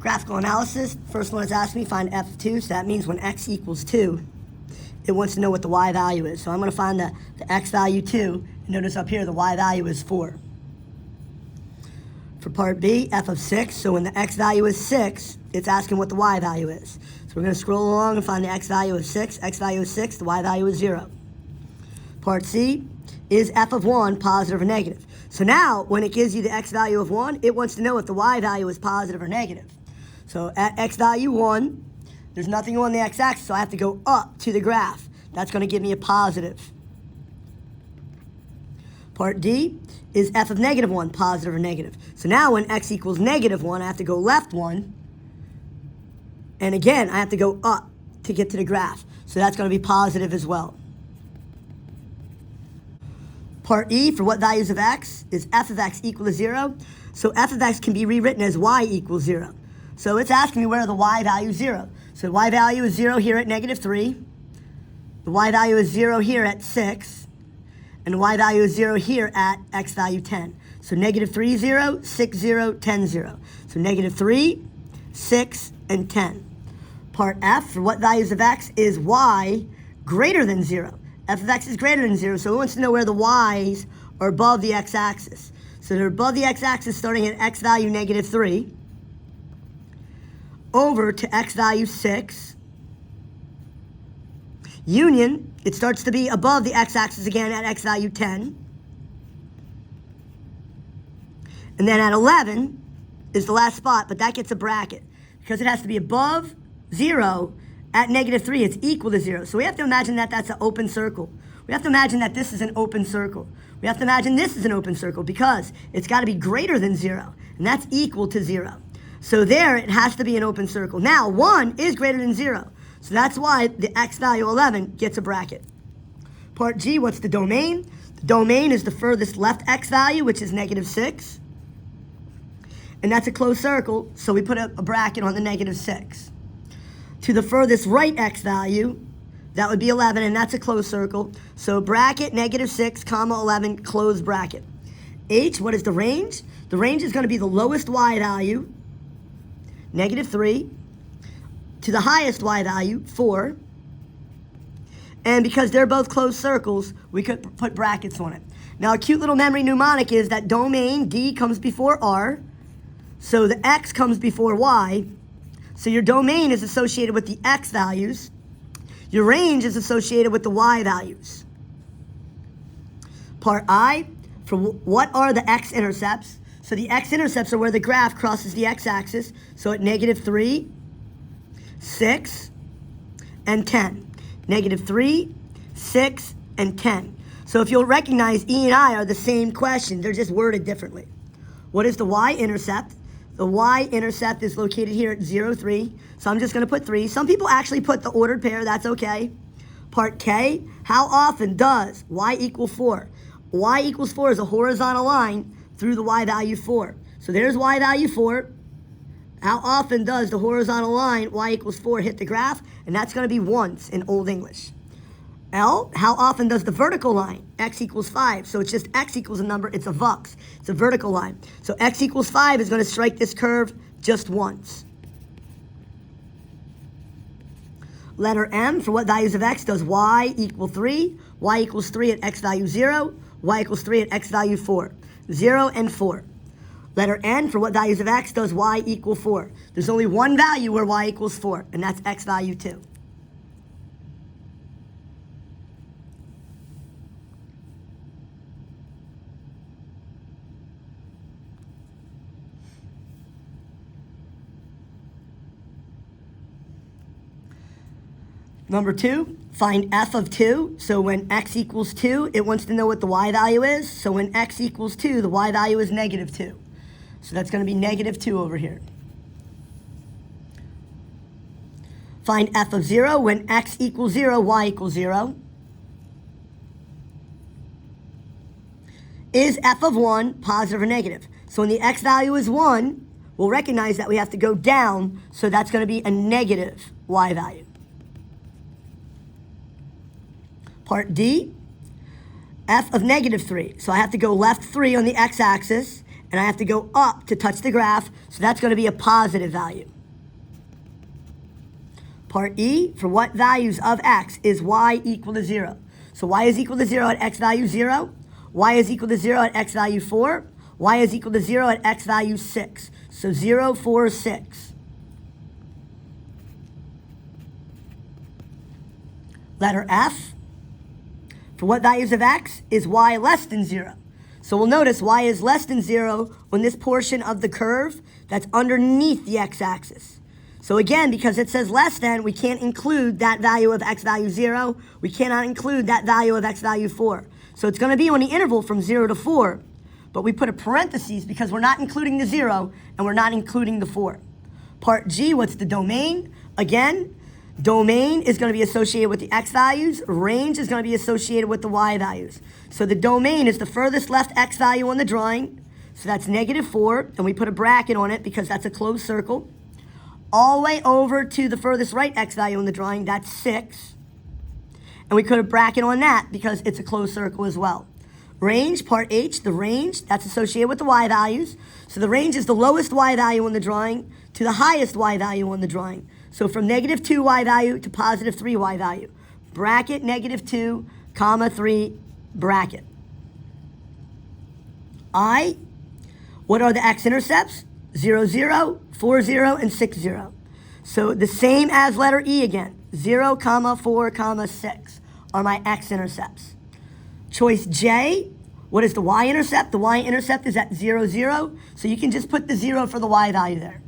Graphical analysis, first one is asking me find f of 2, so that means when x equals 2, it wants to know what the y value is. So I'm going to find the x value 2, and notice up here the y value is 4. For part B, f of 6, so when the x value is 6, it's asking what the y value is. So we're going to scroll along and find the x value of 6, x value is 6, the y value is 0. Part C, is f of 1 positive or negative? So now, when it gives you the x value of 1, it wants to know if the y value is positive or negative. So at x value 1, there's nothing on the x-axis, so I have to go up to the graph. That's going to give me a positive. Part D is f of negative 1, positive or negative. So now when x equals negative 1, I have to go left 1. And again, I have to go up to get to the graph. So that's going to be positive as well. Part E, for what values of x, is f of x equal to 0. So f of x can be rewritten as y equals 0. So it's asking me where the y value is 0. So the y value is 0 here at negative 3. The y value is 0 here at 6. And the y value is 0 here at x value 10. So negative 3, 0, 6, 0, 10, 0. So negative 3, 6, and 10. Part F, for what values of x, is y greater than 0. F of x is greater than 0, so it wants to know where the y's are above the x-axis. So they're above the x-axis starting at x value negative 3, over to x value 6. Union, it starts to be above the x-axis again at x value 10. And then at 11 is the last spot, but that gets a bracket because it has to be above 0 at negative 3. It's equal to 0. So we have to imagine that that's an open circle. We have to imagine that this is an open circle. We have to imagine this is an open circle because it's got to be greater than 0, and that's equal to 0. So there, it has to be an open circle. Now, 1 is greater than 0. So that's why the x value 11 gets a bracket. Part G, what's the domain? The domain is the furthest left x value, which is negative 6. And that's a closed circle, so we put a bracket on the negative 6. To the furthest right x value, that would be 11, and that's a closed circle. So bracket negative 6, comma 11, closed bracket. H, what is the range? The range is going to be the lowest y value, negative 3, to the highest y value, 4. And because they're both closed circles, we could put brackets on it. Now, a cute little memory mnemonic is that domain, D, comes before R. So the x comes before y. So your domain is associated with the x values. Your range is associated with the y values. Part I, for what are the x-intercepts? So the x-intercepts are where the graph crosses the x-axis. So at negative 3, 6, and 10. Negative 3, 6, and 10. So if you'll recognize, E and I are the same question. They're just worded differently. What is the y-intercept? The y-intercept is located here at 0, 3. So I'm just going to put 3. Some people actually put the ordered pair. That's okay. Part K, how often does y equal 4? Y equals 4 is a horizontal line through the y value 4. So there's y value 4. How often does the horizontal line, y equals 4, hit the graph? And that's going to be once in Old English. L, how often does the vertical line, x equals 5? So it's just x equals a number, it's a vux. It's a vertical line. So x equals 5 is going to strike this curve just once. Letter M, for what values of x does y equal 3? Y equals 3 at x value 0. Y equals 3 at x value 4. 0 and 4. Letter N, for what values of x does y equal 4? There's only one value where y equals 4, and that's x value 2. Number 2, find f of 2. So when x equals 2, it wants to know what the y value is. So when x equals 2, the y value is negative 2. So that's going to be negative 2 over here. Find f of 0. When x equals 0, y equals 0. Is f of 1 positive or negative? So when the x value is 1, we'll recognize that we have to go down. So that's going to be a negative y value. Part D, f of negative 3. So I have to go left 3 on the x-axis and I have to go up to touch the graph, so that's going to be a positive value. Part E, for what values of x is y equal to 0? So y is equal to 0 at x value 0, y is equal to 0 at x value 4, y is equal to 0 at x value 6. So 0, 4, 6. Letter F, for what values of x is y less than 0? So we'll notice y is less than 0 when this portion of the curve that's underneath the x-axis. So again, because it says less than, we can't include that value of x value 0. We cannot include that value of x value 4. So it's going to be on the interval from 0 to 4, but we put a parentheses because we're not including the 0 and we're not including the 4. Part G, what's the domain? Again, domain is going to be associated with the x values. Range is going to be associated with the y values. So the domain is the furthest left x value on the drawing. So that's -4, and we put a bracket on it because that's a closed circle. All the way over to the furthest right x value on the drawing, that's 6. And we put a bracket on that because it's a closed circle as well. Range, part H, the range, that's associated with the y values. So the range is the lowest y value on the drawing to the highest y value on the drawing. So from -2 y value to +3 y value. Bracket -2, comma 3, bracket. I, what are the x-intercepts? 0, 0, 4, 0, and 6, 0. So the same as letter E again. 0, 4, 6 are my x-intercepts. Choice J, what is the y-intercept? The y-intercept is at 0, 0. So you can just put the 0 for the y value there.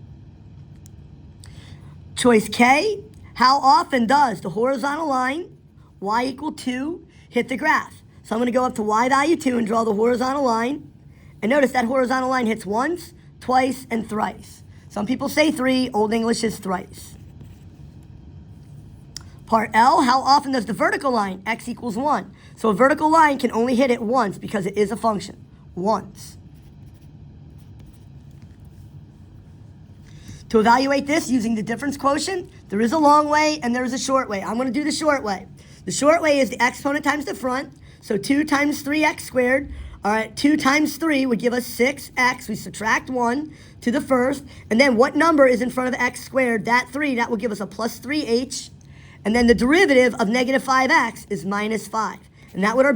Choice K, how often does the horizontal line, y equal 2, hit the graph? So I'm going to go up to y value 2 and draw the horizontal line. And notice that horizontal line hits once, twice, and thrice. Some people say 3, Old English is thrice. Part L, how often does the vertical line, x equals 1? So a vertical line can only hit it once because it is a function, once. To evaluate this using the difference quotient, there is a long way and there is a short way. I'm going to do the short way. The short way is the exponent times the front, so 2 times 3x squared. All right, 2 times 3 would give us 6x. We subtract 1 to the first. And then what number is in front of x squared? That 3, that will give us a plus 3h. And then the derivative of -5x is -5. And that would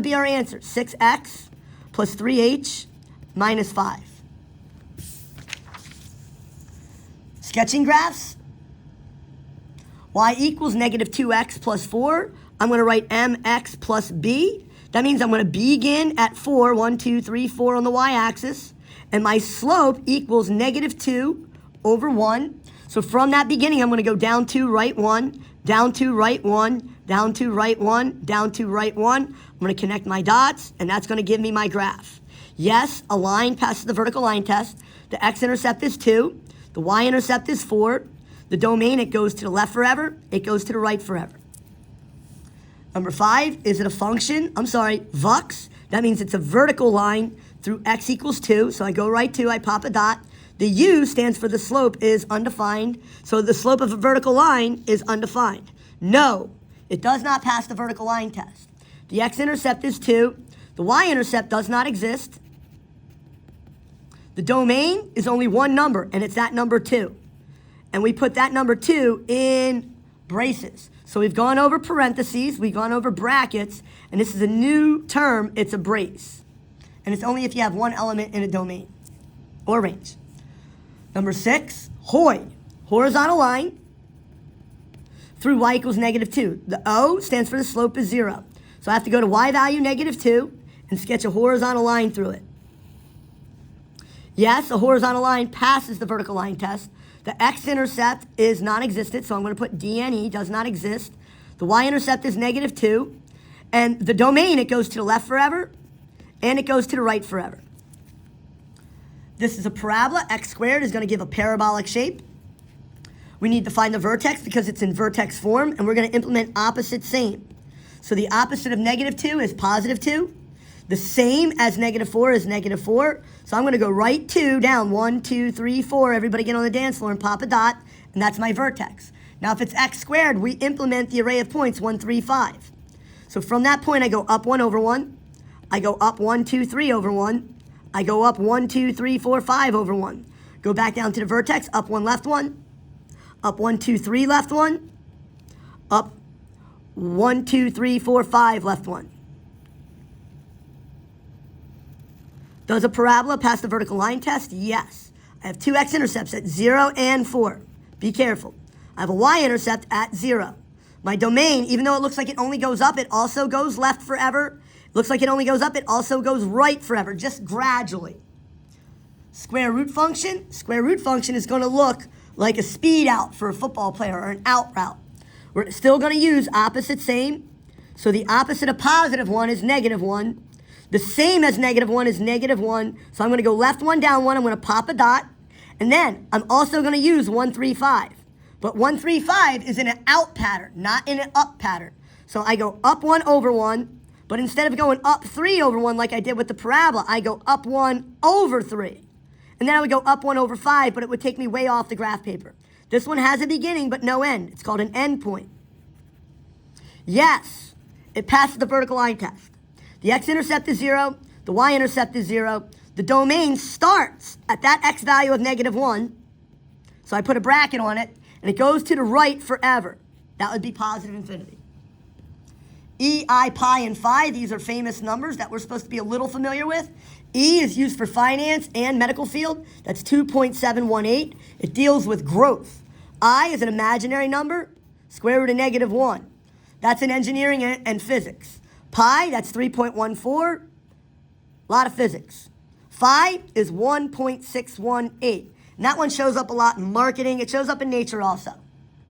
be our answer. 6x plus 3h minus 5. Sketching graphs. Y equals -2x plus 4. I'm going to write mx plus b. That means I'm going to begin at 4, 1, 2, 3, 4 on the y-axis. And my slope equals -2 over 1. So from that beginning, I'm going to go down 2, right 1, down 2, right 1, down 2, right 1, down 2, right 1. I'm going to connect my dots, and that's going to give me my graph. Yes, a line passes the vertical line test. The x-intercept is 2. The y-intercept is 4. The domain, it goes to the left forever. It goes to the right forever. Number 5, is it a function? Vux. That means it's a vertical line through x equals 2. So I go right 2, I pop a dot. The u stands for the slope is undefined. So the slope of a vertical line is undefined. No, it does not pass the vertical line test. The x-intercept is 2. The y-intercept does not exist. The domain is only one number, and it's that number 2. And we put that number 2 in braces. So we've gone over parentheses, we've gone over brackets, and this is a new term, it's a brace. And it's only if you have one element in a domain or range. Number 6, HOI, horizontal line through y equals -2. The O stands for the slope is 0. So I have to go to y value -2 and sketch a horizontal line through it. Yes, a horizontal line passes the vertical line test. The x-intercept is non-existent, so I'm going to put DNE, does not exist. The y-intercept is -2. And the domain, it goes to the left forever, and it goes to the right forever. This is a parabola. X squared is going to give a parabolic shape. We need to find the vertex because it's in vertex form, and we're going to implement opposite same. So the opposite of -2 is +2. The same as -4 is -4. So I'm going to go right 2 down. 1, 2, 3, 4. Everybody get on the dance floor and pop a dot. And that's my vertex. Now, if it's x squared, we implement the array of points 1, 3, 5. So from that point, I go up 1 over 1. I go up 1, 2, 3 over 1. I go up 1, 2, 3, 4, 5 over 1. Go back down to the vertex, up 1, left 1. Up 1, 2, 3, left 1. Up 1, 2, 3, 4, 5, left 1. Does a parabola pass the vertical line test? Yes. I have two x-intercepts at 0 and 4. Be careful. I have a y-intercept at 0. My domain, even though it looks like it only goes up, it also goes left forever. Looks like it only goes up, it also goes right forever, just gradually. Square root function is going to look like a speed out for a football player or an out route. We're still going to use opposite same. So the opposite of positive 1 is negative 1. The same as negative 1 is negative 1. So I'm going to go left 1, down 1. I'm going to pop a dot. And then I'm also going to use 1, 3, 5. But 1, 3, 5 is in an out pattern, not in an up pattern. So I go up 1 over 1. But instead of going up 3 over 1 like I did with the parabola, I go up 1 over 3. And then I would go up 1 over 5, but it would take me way off the graph paper. This one has a beginning but no end. It's called an endpoint. Yes, it passes the vertical line test. The x-intercept is 0. The y-intercept is 0. The domain starts at that x value of negative 1. So I put a bracket on it, and it goes to the right forever. That would be positive infinity. E, I, pi, and phi, these are famous numbers that we're supposed to be a little familiar with. E is used for finance and medical field. That's 2.718. It deals with growth. I is an imaginary number, square root of negative 1. That's in engineering and physics. Pi, that's 3.14. A lot of physics. Phi is 1.618. And that one shows up a lot in marketing. It shows up in nature also.